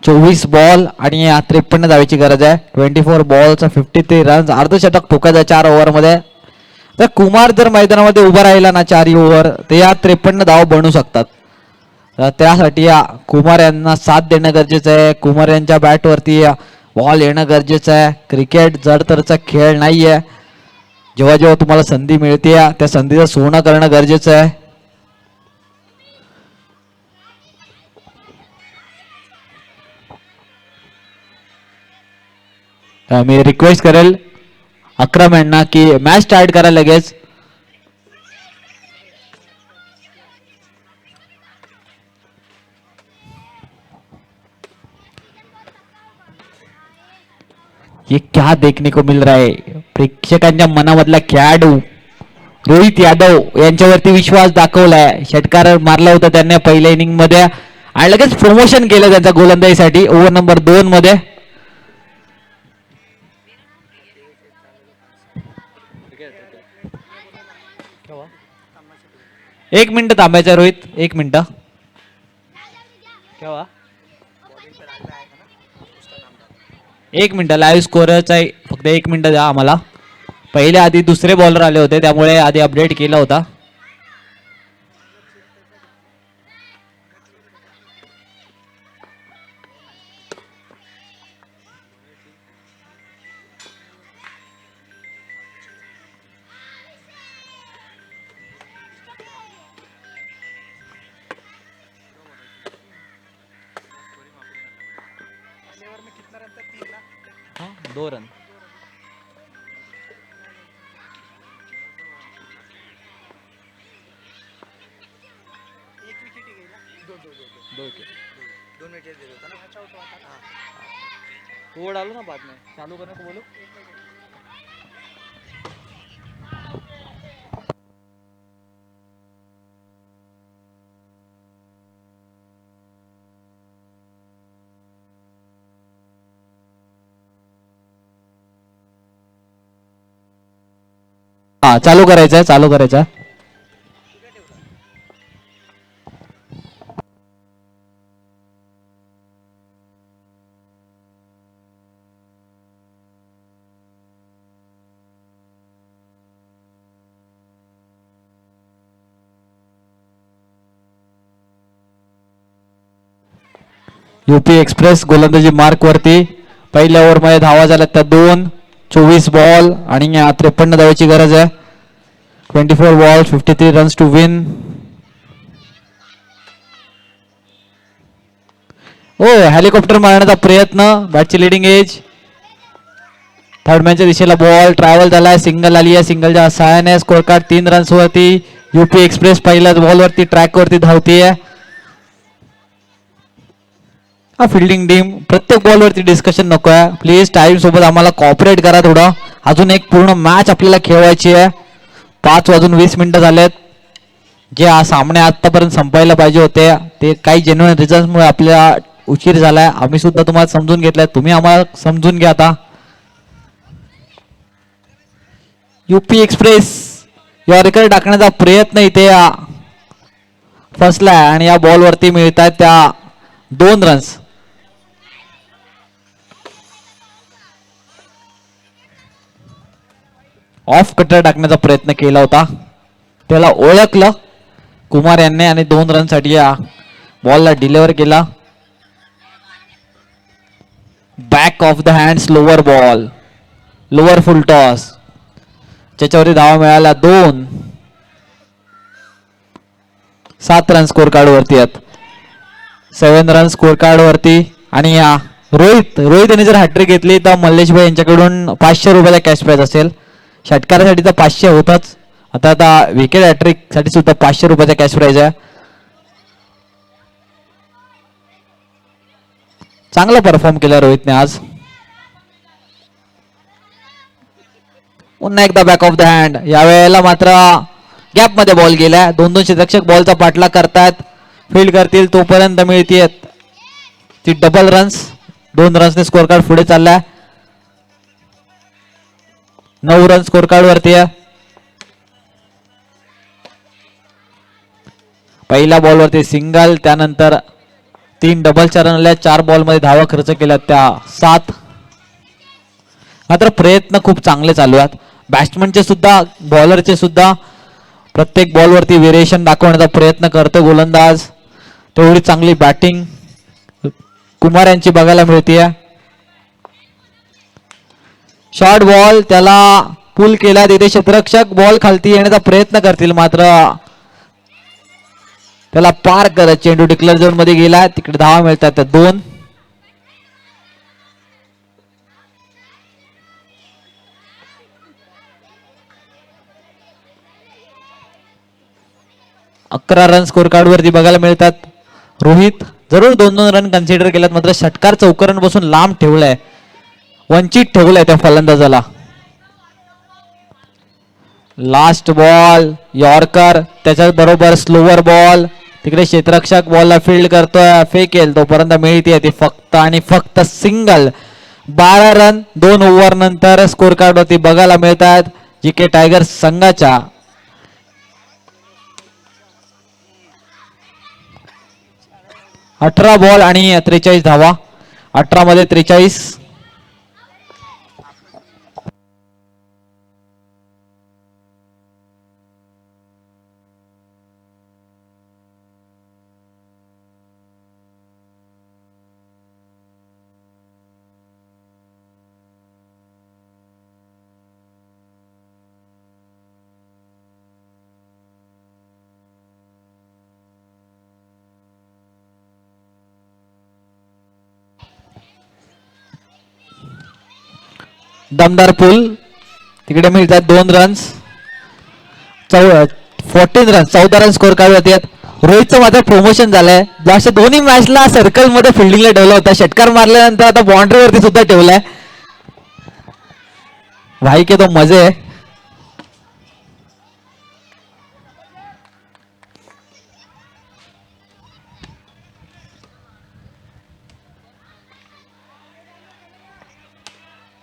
24 बॉल आणि 53 धावेची गरज आहे. 24 बॉलचा 53 रन्स, अर्धशतक ठोकायचं 4 ओव्हरमध्ये. तर कुमार जर मैदानामध्ये उभा राहिला ना 4 ओव्हर, ते या 53 धाव बनवू शकतात. त्यासाठी कुमार यांना साथ देणं गरजेचं आहे. कुमार यांच्या बॅटवरती बॉल येणं गरजेचं आहे. क्रिकेट जडतरचा खेळ नाहीये. जेव्हा जेव्हा तुम्हाला संधी मिळते त्या संधीचं सोनं करणं गरजेचं आहे. मी रिक्वेस्ट करेल अक्रम यांना की मॅच स्टार्ट करा लगेच. ये क्या देखने को मिल रहा है. प्रेक्षकांच्या मनामधला खेळाडू रोहित यादव यांच्यावरती विश्वास दाखवलाय. षटकार मारला होता त्यांनी पहिल्या इनिंग मध्ये आणि लगेच प्रमोशन केलं त्यांच्या गोलंदाजीसाठी ओव्हर नंबर 2 मध्ये. एक मिनिट थांबायचं रोहित, एक मिनिट. एक मिनिट लाईव्ह स्कोरचा फक्त एक मिनिट द्या आम्हाला. पहिले आधी दुसरे बॉलर आले होते त्यामुळे आधी अपडेट केला होता. हाँ 2 रन. वो डालो ना बाद में, चालू करने को बोलो. हा चालू करायचं आहे, चालू करायचं आहे. यूपी एक्सप्रेस गोलंदाजी मार्क वरती. पहिल्या ओव्हर मध्ये धावा झाल्या त्या 2. 24 बॉल आणि 53 धावाची गरज आहे. 24 बॉल 53 रन्स टू विन. ओ हेलिकॉप्टर मारण्याचा प्रयत्न, बॅटची लिडिंग एज. थर्ड मॅनच्या दिशेला बॉल ट्रॅव्हल झालाय, सिंगल आली आहे. सिंगलच्या सहाय्याने स्कोर कार्ड 3 रन्स वरती. यूपी एक्सप्रेस पहिल्याच बॉल वरती ट्रॅक वरती धावतीये. हा फिल्डिंग टीम प्रत्येक बॉल वरती डिस्कशन नको आहे प्लीज. टाइम सोबत आम्हाला कॉपरेट करा थोडं. अजून एक पूर्ण मॅच आपल्याला खेळवायची आहे. 5:20 झालेत. जे सामने आतापर्यंत संपायला पाहिजे होते ते काही जेन्युइन रिझन्स मुळे आपल्याला उशीर झालाय. आम्ही सुद्धा तुम्हाला समजून घेतलंय, तुम्ही आम्हाला समजून घ्या. आता यूपी एक्सप्रेस यॉर्कर टाकण्याचा प्रयत्न इथे फसलाय आणि या बॉल वरती मिळतात त्या 2 रन्स. ऑफ कटर टाकण्याचा प्रयत्न केला होता, त्याला ओळखलं कुमार यांनी आणि 2 रन साठी या बॉलला डिलिव्हर केला. Back of the hands lower ball, lower full toss, ज्याच्यावरती धावा मिळाला 2. 7 रन स्कोर कार्ड वरती आहेत. 7 रन स्कोर कार्ड वरती. आणि रोहित यांनी जर हॅट्रिक घेतली तर मल्लेश भाई यांच्याकडून 500 रुपयाचा कॅश प्राइज असेल. षटकारासाठी तर 500 होताच, आता विकेट हॅट्रिक साठी सुद्धा 500 रुपयाचा कॅश प्राइज आहे. चांगला परफॉर्म केला रोहितने आज. पुन्हा एकदा बॅक ऑफ द हँड. यावेळेला मात्र गॅप मध्ये बॉल गेलाय. 2 क्षेत्ररक्षक बॉलचा पाठलाग करतात. फील्ड करतील तोपर्यंत मिळतीये ती डबल रन्स. 2 रन्सने स्कोर कार्ड पुढे चाललाय. 9 रन स्कोर कार्ड वरती आहे. पहिल्या बॉल वरती सिंगल, त्यानंतर 3 डबलच्या रन आल्या. 4 बॉल मध्ये धावा खर्च केल्या त्या 7. मात्र प्रयत्न खूप चांगले चालू आहेत बॅट्समनचे सुद्धा बॉलरचे सुद्धा. प्रत्येक बॉल वरती व्हेरिएशन दाखवण्याचा प्रयत्न करतो गोलंदाज. तेवढी चांगली बॅटिंग कुमार यांची बघायला मिळते. शॉर्ट बॉल त्याला पुल केला. तिथे क्षेत्ररक्षक बॉल खालती येण्याचा प्रयत्न करतील मात्र त्याला पार करत चेंडू डिक्लेअर झोन मध्ये गेला. तिकडे धावा मिळतात 2. अकरा रन स्कोर कार्ड वरती बघायला मिळतात. रोहित जरूर 2-2 रन कन्सिडर केल्यात मात्र षटकार चौकारांपासून बसून लांब ठेवलाय, वंचित ठेवलाय त्या फलंदाजाला. लास्ट बॉल यॉर्कर, त्याच्या बरोबर स्लोवर बॉल. तिकडे क्षेत्ररक्षक बॉलला फील्ड करतोय, फेकेल तोपर्यंत मिळते ती फक्त आणि फक्त सिंगल. 12 रन 2 ओव्हर नंतर स्कोर कार्ड वरती बघायला मिळतात जीके टायगर्स संघाच्या. 18 बॉल आणि 43 धावा. 18 मध्ये 43. दमदार पुल. तिकडे मिळतात 2 runs. 14 run 14 run score card येतात. रोहितचं मात्र प्रमोशन झालंय. जसं दोन्ही मॅचला सर्कल मध्ये फिल्डिंगला ठेवला होता, षटकार मारल्यानंतर आता बाउंड्री वरती सुद्धा ठेवलाय. भाई के तो मजे आहे.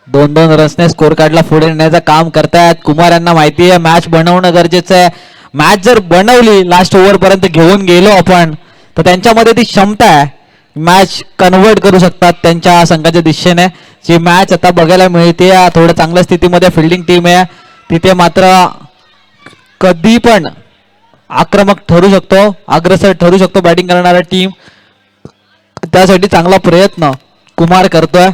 दोन रन्सने स्कोर कार्डला पुढे नेण्याचं काम करतायत. कुमार यांना माहिती आहे मॅच बनवणं गरजेचं आहे. मॅच जर बनवली लास्ट ओव्हर पर्यंत घेऊन गेलो आपण तर त्यांच्यामध्ये ती क्षमता आहे, मॅच कन्वर्ट करू शकतात त्यांच्या संघाच्या दिशेने. जी मॅच आता बघायला मिळते थोडं चांगल्या स्थितीमध्ये फिल्डिंग टीम आहे, तिथे मात्र कधी पण आक्रमक ठरू शकतो, अग्रेसर ठरू शकतो बॅटिंग करणारा टीम. त्यासाठी चांगला प्रयत्न कुमार करतोय.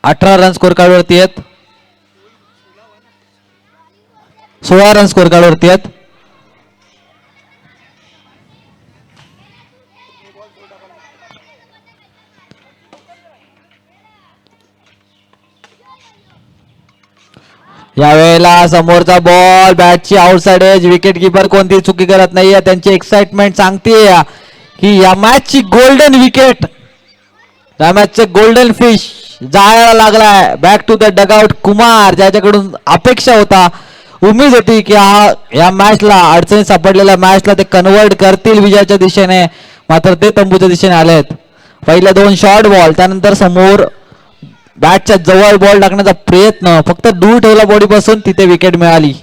18 रन स्कोर कार्ड वरती आहेत. 16 रन स्कोर कार्ड वरती आहेत. यावेळेला समोरचा बॉल बॅटची आउटसाइड एज. विकेट किपर कोणती चुकी करत नाहीये. त्यांची एक्साइटमेंट सांगते की या मॅचची गोल्डन विकेट, या मॅचचे गोल्डन फिश जायला लागलाय. Back to the dugout Kumar, ज्याच्याकडून अपेक्षा होता, उमेद होती की या मॅचला अडचणी सापडलेल्या मॅचला ते कन्वर्ट करतील विजयाच्या दिशेने, मात्र ते तंबूच्या दिशेने आलेत. पहिल्या 2 शॉर्ट बॉल, त्यानंतर समोर बॅटच्या जवळ बॉल टाकण्याचा प्रयत्न, फक्त दूर ठेवला बॉडीपासून, तिथे विकेट मिळाली.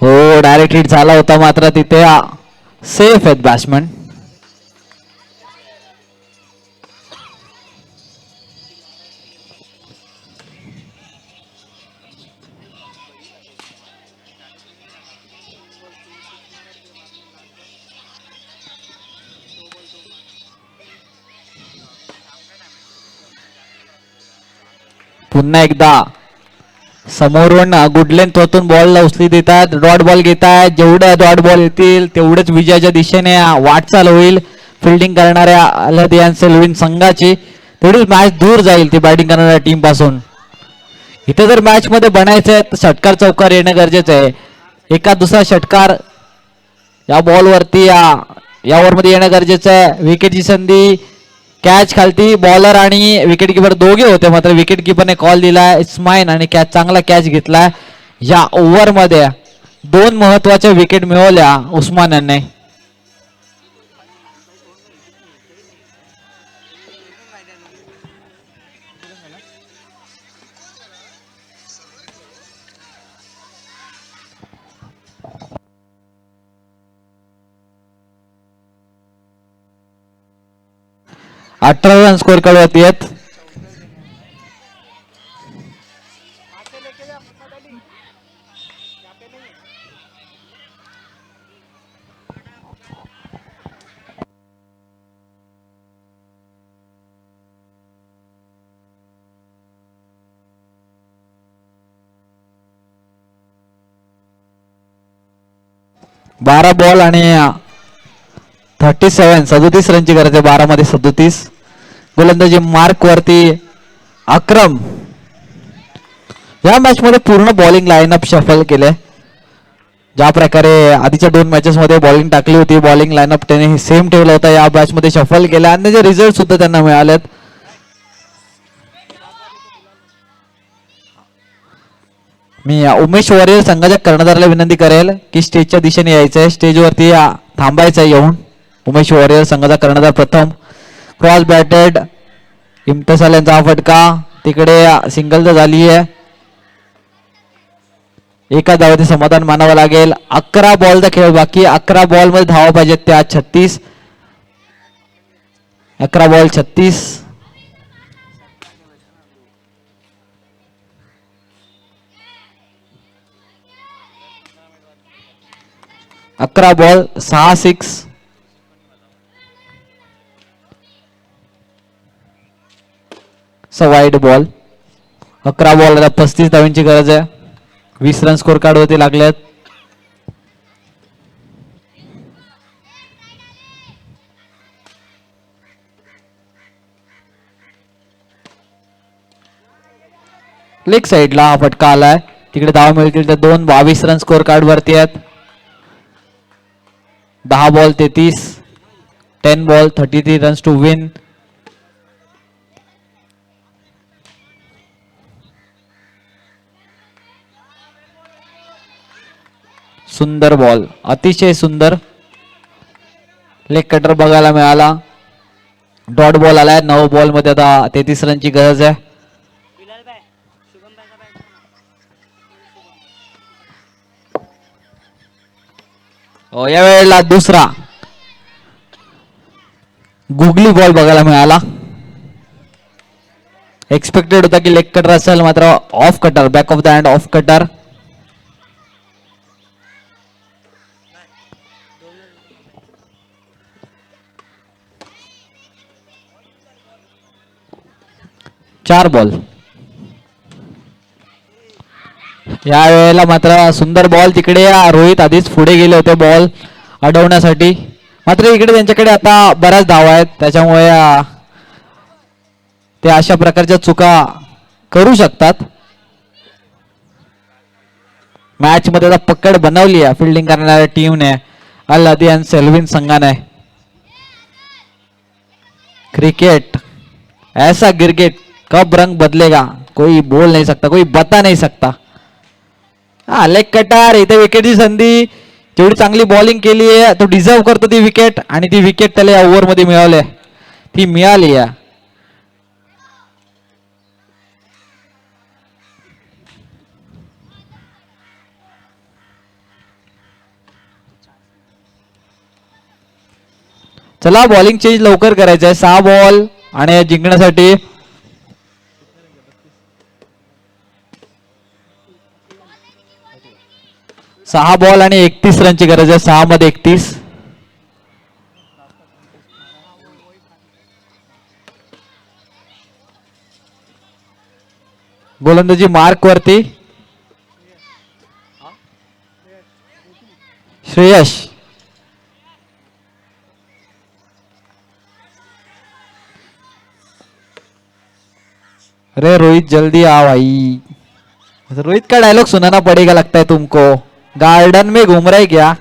हो डायरेक्ट हिट झाला होता, मात्र तिथे सेफ आहेत बॅट्समन. पुन्हा एकदा समोरून गुड लेंथ वरतून बॉल उचली देतात, डॉट बॉल घेतात. जेवढे डॉट बॉल येतील तेवढेच विजयाच्या दिशेने वाटचाल होईल फिल्डिंग करणाऱ्या अल्हादियान सेल्विन संघाची. तेवढीच मॅच दूर जाईल ती बॅटिंग करणाऱ्या टीम पासून. इथे जर मॅच मध्ये बनायचं आहे तर षटकार चौकार येणं गरजेचं आहे. एका दुसरा षटकार या बॉल वरती या ओव्हर मध्ये येणं गरजेचं आहे. विकेटची संधी, कॅच खालती, बॉलर आणि विकेट किपर दोघे होते, मात्र विकेट किपरने कॉल दिलाय इट्स माइन आणि कॅच चांगला कॅच घेतलाय. या ओव्हर मध्ये 2 महत्वाच्या विकेट मिळवल्या उस्मान यांनी. अठरा रन स्कोर करवती आहेत. बारा बॉल आणि 37 रनची गरज आहे. 12 मध्ये 37. गोलंदाजी मार्क वरती अक्रम. या मॅच मध्ये पूर्ण बॉलिंग लाईनअप शफल केले. ज्या प्रकारे आधीच्या 2 मॅचेस मध्ये बॉलिंग टाकली होती, बॉलिंग लाईनअप त्याने सेम ठेवला होता. या मॅच मध्ये शफल केला आणि त्याचे रिझल्ट सुद्धा त्यांना मिळालेत. मी उमेश वॉरियर संघाच्या कर्णधाराला विनंती करेल की स्टेजच्या दिशेने यायचंय, स्टेजवरती थांबायचं येऊन. उमेश वॉरियर संघाचा कर्णधार प्रथम. क्रॉस बॅटेड इम्तियाज यांचा हा फटका, तिकडे सिंगल तर झाली आहे. एका धावाचे समाधान मानावं लागेल. 11 बॉलचा खेळ बाकी. 11 बॉल मध्ये धावा पाहिजेत त्या 36. 11 ball 36. 11 ball 6 six. Wide ball. 11 ball 35 धावांची गरज आहे. 20 रन स्कोर कार्ड वरती लागलेत. लेग साइडला हा फटका आलाय, तिकडे धावा मिळतील तर 2. 22 रन स्कोर कार्ड वरती आहेत. 10 ball 33. 10 ball 33 runs to win. सुंदर बॉल, अतिशय सुंदर लेग कटर बघायला मिळाला. डॉट बॉल आलाय. 9 बॉल मध्ये आता 33 रनची गरज आहे. या वेळेला दुसरा गुगली बॉल बघायला मिळाला. एक्सपेक्टेड होता की लेग कटर असेल, मात्र off cutter, back of the hand off cutter. चार बॉल. या वेळेला मात्र सुंदर बॉल. तिकडे रोहित आधीच पुढे गेले होते बॉल अडवण्यासाठी, मात्र इकडे त्यांच्याकडे आता बऱ्याच धावा आहेत, त्याच्यामुळे ते अशा प्रकारच्या चुका करू शकतात. मॅच मध्ये आता पकड बनवली आहे फिल्डिंग करणाऱ्या टीमने, अल्हादियान सेल्विन संघाने. क्रिकेट ऐसा क्रिकेट कब रंग बदलेगा कोई बोल नहीं सकता, कोई बता नहीं सकता. Leg cutter. इथे विकेटची संधी. जेवढी चांगली बॉलिंग केली आहे तो डिझर्व करतो ती विकेट, आणि ती विकेट त्याला या ओव्हर मध्ये मिळाली, ती मिळाली आहे. चला बॉलिंग चेंज लवकर करायचं आहे. 6 बॉल आणि जिंकण्यासाठी 6 बॉल आणि 31 रनची गरज आहे. 6 मध्ये 31. गोलंदाजी मार्क वरती श्रेयश. अरे रोहित जल्दी आ भाई. रोहित का डायलॉग सुनाना पड़ेगा लगता है तुमको. गार्डन में घूम रहे क्या.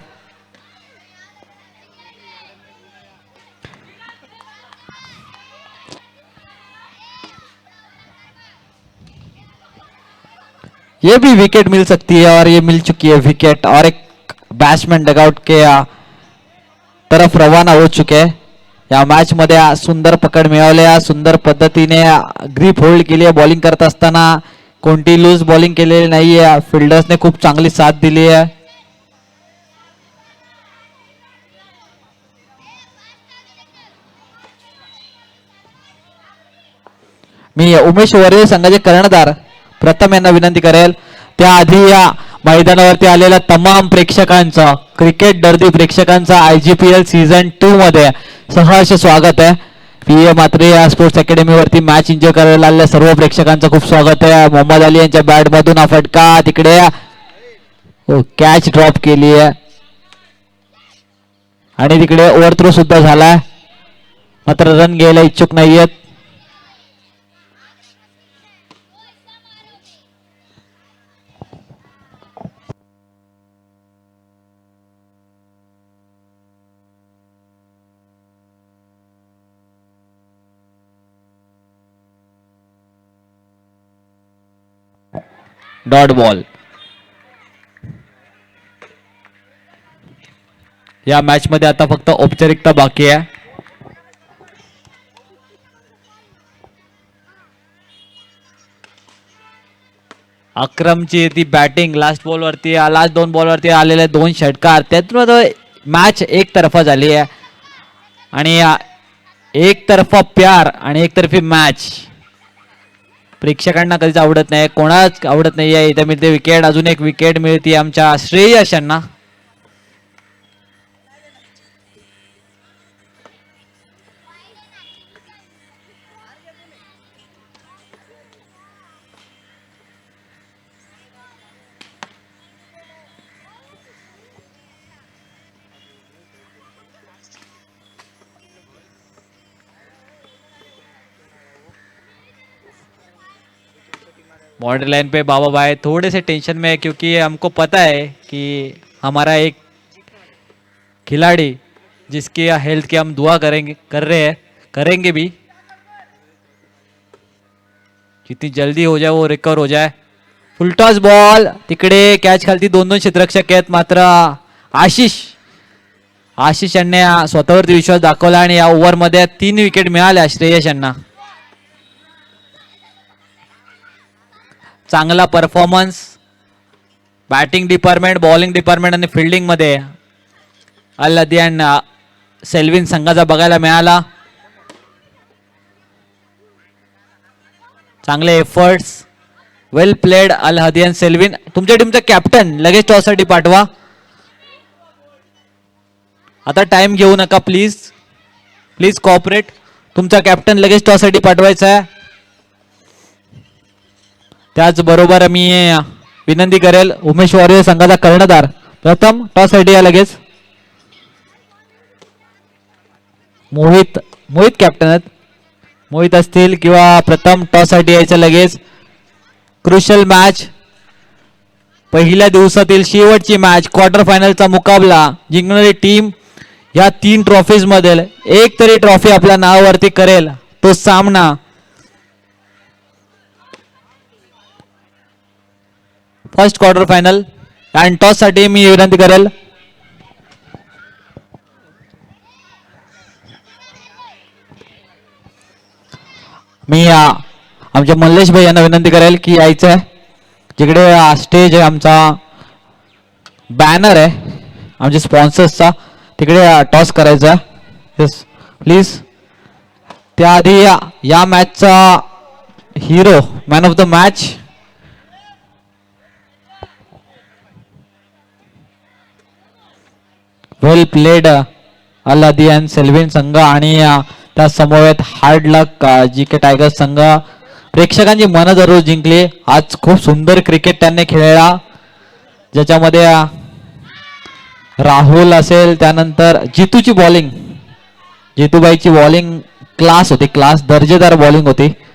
ये भी विकेट मिल सकती है और ये मिल चुकी है विकेट. और एक बॅट्समॅन डगआउट के तरफ रवाना हो चुके हैं. या मॅच मध्ये सुंदर पकड मिळवल्या. सुंदर पद्धतीने ग्रीप होल्ड केली आहे. बॉलिंग करत असताना कोणती लूज बॉलिंग केलेली नाहीये. फिल्डर्सने खूप चांगली साथ दिली आहे. मी उमेश वरील संघाचे कर्णधार प्रथम यांना विनंती करेल त्याआधी या मैदानावरती आलेल्या तमाम प्रेक्षकांचं क्रिकेट दर्दी प्रेक्षकांचं IGPL सीझन 2 मध्ये सहर्ष स्वागत आहे. PA मात्रे या स्पोर्ट्स अकॅडमी वरती मॅच एन्जॉय करायला आलेल्या सर्व प्रेक्षकांचं खूप स्वागत आहे. मोहम्मद अली यांच्या बॅट मधून हा फटका तिकडे कॅच ड्रॉप केली आहे आणि तिकडे ओव्हर थ्रो सुद्धा झालाय मात्र रन घ्यायला इच्छुक नाहीयेत. Dot ball. या मॅच मध्ये आता फक्त औपचारिकता बाकी आहे. अक्रमची ती बॅटिंग लास्ट बॉल वरती लास्ट 2 बॉल वरती आलेले 2 षटकार त्यातून मॅच एक तर्फा झाली आहे आणि एक तर्फा प्यार आणि एकतर्फी मॅच प्रेक्षकांना कधीच आवडत नाही. कोणाच आवडत नाहीये. इथे मिळते विकेट. अजून एक विकेट मिळते आमच्या श्रेयश यांना. बॉर्डर लाइन पे बाबा भाई थोड़े से टेंशन में है क्योंकि हमको पता है कि हमारा एक खिलाड़ी जिसकी हेल्थ की हम दुआ करेंगे भी जितनी जल्दी हो जाए वो रिकवर हो जाए. फुल टॉस बॉल तिकडे कॅच खालती 2 क्षेत्ररक्षक आहेत मात्र आशिष यांनी स्वतःवरती विश्वास दाखवला आणि या ओव्हर मध्ये 3 विकेट मिळाल्या श्रेयश यांना. चांगला performance batting department bowling department आणि फिल्डिंग मध्ये अल हदियान सेल्विन संघाचा बघायला मिळाला. चांगले एफर्ट्स वेल प्लेड अल हदियान सेल्विन. तुमच्या टीमचा कॅप्टन लगेच टॉससाठी पाठवा. आता टाइम घेऊ नका प्लीज प्लीज कॉपरेट. तुमचा कॅप्टन लगेच टॉससाठी पाठवायचा आहे. त्याचबरोबर मी विनंती करेल उमेश वॉरियर संघाचा कर्णधार प्रथम टॉस साठी या लगेच. मोहित कॅप्टन आहेत. मोहित असतील किंवा प्रथम टॉस साठी यायचं लगेच. क्रुशियल मॅच पहिल्या दिवसातील शेवटची मॅच क्वार्टर फायनलचा मुकाबला जिंकणारी टीम या 3 ट्रॉफीज मधील एक तरी ट्रॉफी आपल्या नावावरती करेल तो सामना फर्स्ट क्वार्टर फायनल. आणि टॉस साठी मी विनंती करेल मी आमच्या मल्लेश भाई यांना विनंती करेल की यायचं आहे. जिकडे स्टेज आहे आमचा बॅनर आहे आमच्या स्पॉन्सर्सचा तिकडे टॉस करायचा. Yes please. त्याआधी या मॅचचा hero man of the match well played अल हदियान सेल्विन संघ आणि त्या समवेत हार्ड लक GK टायगर्स संघ प्रेक्षकांची मनं जरूर जिंकली. आज खूप सुंदर क्रिकेट त्यांनी खेळला, ज्याच्यामध्ये राहुल असेल, त्यानंतर जितूची बॉलिंग, जितूबाईची बॉलिंग क्लास होती, क्लास दर्जेदार बॉलिंग होती.